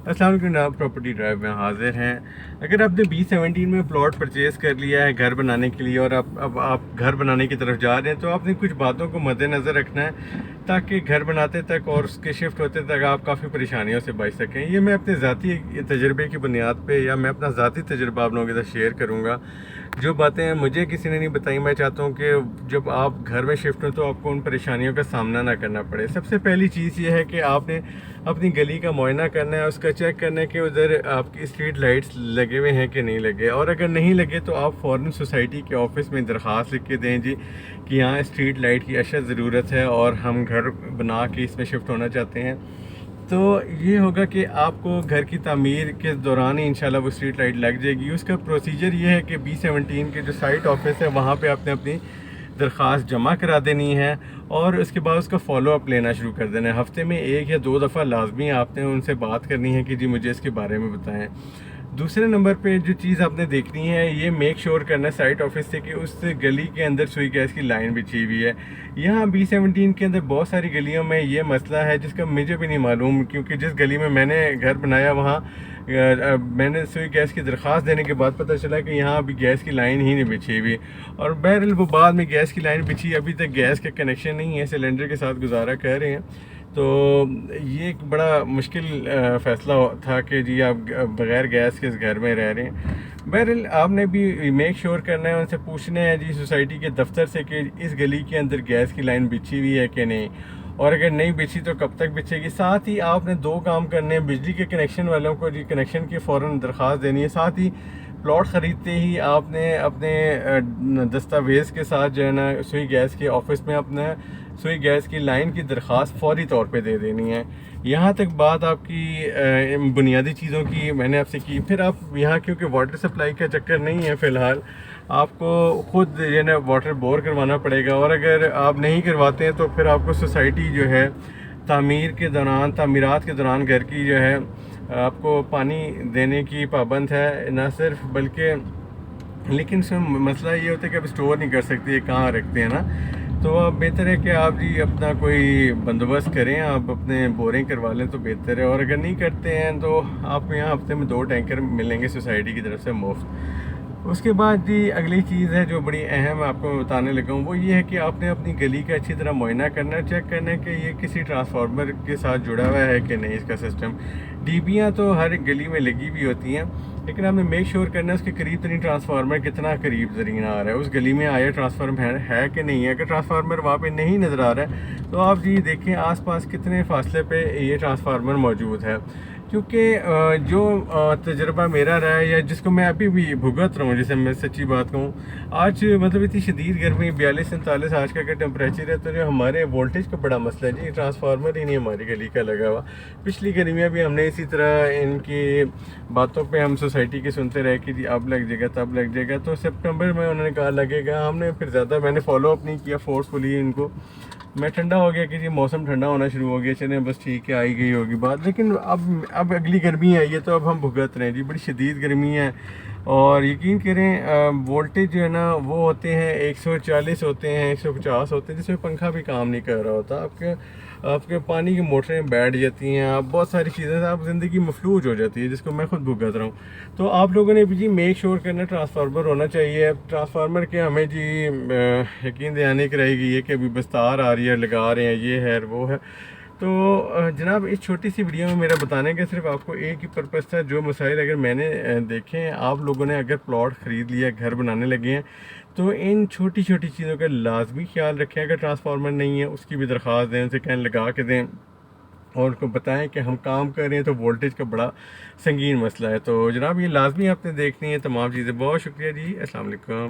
السلام علیکم جناب، پراپرٹی ڈرائیو میں حاضر ہیں۔ اگر آپ نے B17 میں پلاٹ پرچیز کر لیا ہے گھر بنانے کے لیے اور اب آپ گھر بنانے کی طرف جا رہے ہیں تو آپ نے کچھ باتوں کو مد نظر رکھنا ہے تاکہ گھر بناتے تک اور اس کے شفٹ ہوتے تک آپ کافی پریشانیوں سے بچ سکیں۔ یہ میں اپنے ذاتی تجربے کی بنیاد پہ یا میں اپنا ذاتی تجربہ آپ لوگوں کے ساتھ شیئر کروں گا۔ جو باتیں مجھے کسی نے نہیں بتائی، میں چاہتا ہوں کہ جب آپ گھر میں شفٹ ہوں تو آپ کو ان پریشانیوں کا سامنا نہ کرنا پڑے۔ سب سے پہلی چیز یہ ہے کہ آپ نے اپنی گلی کا معائنہ کرنا ہے، اس کا چیک کرنا ہے کہ ادھر آپ کی اسٹریٹ لائٹس لگے ہوئے ہیں کہ نہیں لگے، اور اگر نہیں لگے تو آپ فوراً سوسائٹی کے آفس میں درخواست لکھ کے دیں جی کہ یہاں اسٹریٹ لائٹ کی اشد ضرورت ہے اور ہم گھر بنا کے اس میں شفٹ ہونا چاہتے ہیں۔ تو یہ ہوگا کہ آپ کو گھر کی تعمیر کے دوران ہی انشاءاللہ وہ اسٹریٹ لائٹ لگ جائے گی۔ اس کا پروسیجر یہ ہے کہ B17 کے جو سائٹ آفس ہے وہاں پہ آپ نے اپنی درخواست جمع کرا دینی ہے اور اس کے بعد اس کا فالو اپ لینا شروع کر دینا ہے۔ ہفتے میں 1 یا 2 دفعہ لازمی آپ نے ان سے بات کرنی ہے کہ جی مجھے اس کے بارے میں بتائیں۔ دوسرے نمبر پہ جو چیز آپ نے دیکھنی ہے، یہ میک شور کرنا ہے سائٹ آفس سے کہ اس گلی کے اندر سوئی گیس کی لائن بچھی ہوئی ہے۔ یہاں B17 کے اندر بہت ساری گلیوں میں یہ مسئلہ ہے جس کا مجھے بھی نہیں معلوم، کیونکہ جس گلی میں نے گھر بنایا وہاں میں نے سوئی گیس کی درخواست دینے کے بعد پتہ چلا کہ یہاں ابھی گیس کی لائن ہی نہیں بچھی ہوئی، اور بہرحال وہ بعد میں گیس کی لائن بچھی، ابھی تک گیس کا کنیکشن نہیں ہے، سلنڈر کے ساتھ گزارا کر رہے ہیں۔ تو یہ ایک بڑا مشکل فیصلہ تھا کہ جی آپ بغیر گیس کے اس گھر میں رہ رہے ہیں۔ بہرحال آپ نے بھی میک شور کرنا ہے، ان سے پوچھنا ہے جی سوسائٹی کے دفتر سے کہ اس گلی کے اندر گیس کی لائن بچھی ہوئی ہے کہ نہیں، اور اگر نہیں بچھی تو کب تک بچھے گی۔ ساتھ ہی آپ نے 2 کام کرنے ہیں، بجلی کے کنیکشن والوں کو جی کنیکشن کی فوراً درخواست دینی ہے، ساتھ ہی پلاٹ خریدتے ہی آپ نے اپنے دستاویز کے ساتھ جو ہے نا سوئی گیس کے آفس میں اپنا سوئی گیس کی لائن کی درخواست فوری طور پہ دے دینی ہے۔ یہاں تک بات آپ کی بنیادی چیزوں کی میں نے آپ سے کی۔ پھر آپ یہاں کیونکہ واٹر سپلائی کا چکر نہیں ہے فی الحال، آپ کو خود جو ہے نا واٹر بور کروانا پڑے گا، اور اگر آپ نہیں کرواتے ہیں تو پھر آپ کو سوسائٹی جو ہے تعمیرات کے دوران گھر کی جو ہے آپ کو پانی دینے کی پابند ہے نہ صرف، بلکہ لیکن اس میں مسئلہ یہ ہوتا ہے کہ آپ اسٹور نہیں کر سکتے، یہ کہاں رکھتے ہیں نا، تو اب بہتر ہے کہ آپ جی اپنا کوئی بندوبست کریں، آپ اپنے بورنگ کروا لیں تو بہتر ہے، اور اگر نہیں کرتے ہیں تو آپ کو یہاں ہفتے میں 2 ٹینکر ملیں گے سوسائٹی کی طرف سے مفت۔ اس کے بعد جی اگلی چیز ہے جو بڑی اہم آپ کو بتانے لگا ہوں، وہ یہ ہے کہ آپ نے اپنی گلی کا اچھی طرح معائنہ کرنا ہے، چیک کرنا ہے کہ یہ کسی ٹرانسفارمر کے ساتھ جڑا ہوا ہے کہ نہیں اس کا سسٹم۔ ڈیبیاں تو ہر ایک گلی میں لگی ہوئی ہوتی ہیں، لیکن آپ نے میک شور کرنا ہے اس کے قریب ترین ٹرانسفارمر کتنا قریب ترین آ رہا ہے، اس گلی میں آیا ٹرانسفارمر ہے کہ نہیں ہے۔ اگر ٹرانسفارمر وہاں پہ نہیں نظر آ رہا ہے تو آپ جی دیکھیں آس پاس کتنے فاصلے پہ یہ ٹرانسفارمر موجود ہے، کیونکہ جو تجربہ میرا رہا ہے یا جس کو میں ابھی بھی بھگت رہا ہوں، جسے میں سچی بات کہوں، آج مطلب اتنی شدید گرمی 42-43 آج کا ٹیمپریچر ہے، تو جو ہمارے وولٹیج کا بڑا مسئلہ ہے جی، ٹرانسفارمر ہی نہیں ہماری گلی کا لگا ہوا۔ پچھلی گرمیاں بھی ہم نے اسی طرح ان کی باتوں پہ ہم سوسائٹی کے سنتے رہے کہ جی اب لگ جائے گا تب لگ جائے گا، تو سپٹمبر میں انہوں نے کہا لگے گا، ہم نے پھر زیادہ میں نے فالو اپ نہیں کیا فورسفلی ان کو، میں ٹھنڈا ہو گیا کہ جی موسم ٹھنڈا ہونا شروع ہو گیا، چلیں بس ٹھیک ہے آئی گئی ہوگی بات، لیکن اب اگلی گرمی آئی ہے تو اب ہم بھگت رہے ہیں جی، بڑی شدید گرمی ہے، اور یقین کریں وولٹیج جو ہے نا وہ ہوتے ہیں 140 ہوتے ہیں، 150 ہوتے ہیں، جس میں پنکھا بھی کام نہیں کر رہا ہوتا، آپ کے پانی کی موٹریں بیٹھ جاتی ہیں، آپ بہت ساری چیزیں آپ زندگی مفلوج ہو جاتی ہے، جس کو میں خود بھگت رہا ہوں۔ تو آپ لوگوں نے بھی جی میک شور کرنا ٹرانسفارمر ہونا چاہیے۔ ٹرانسفارمر کے ہمیں جی یقین دہانی کرائی گئی ہے کہ ابھی بس تار آ رہی ہے، لگا رہے ہیں، یہ ہے وہ ہے۔ تو جناب اس چھوٹی سی ویڈیو میں میرا بتانے کا صرف آپ کو ایک ہی پرپس تھا، جو مسائل اگر میں نے دیکھے ہیں، آپ لوگوں نے اگر پلاٹ خرید لیا، گھر بنانے لگے ہیں، تو ان چھوٹی چھوٹی چیزوں کا لازمی خیال رکھیں۔ اگر ٹرانسفارمر نہیں ہے اس کی بھی درخواست دیں، ان سے کہیں لگا کے دیں، اور ان کو بتائیں کہ ہم کام کر رہے ہیں تو وولٹیج کا بڑا سنگین مسئلہ ہے۔ تو جناب یہ لازمی آپ نے دیکھنی ہے تمام چیزیں۔ بہت شکریہ جی، السلام علیکم۔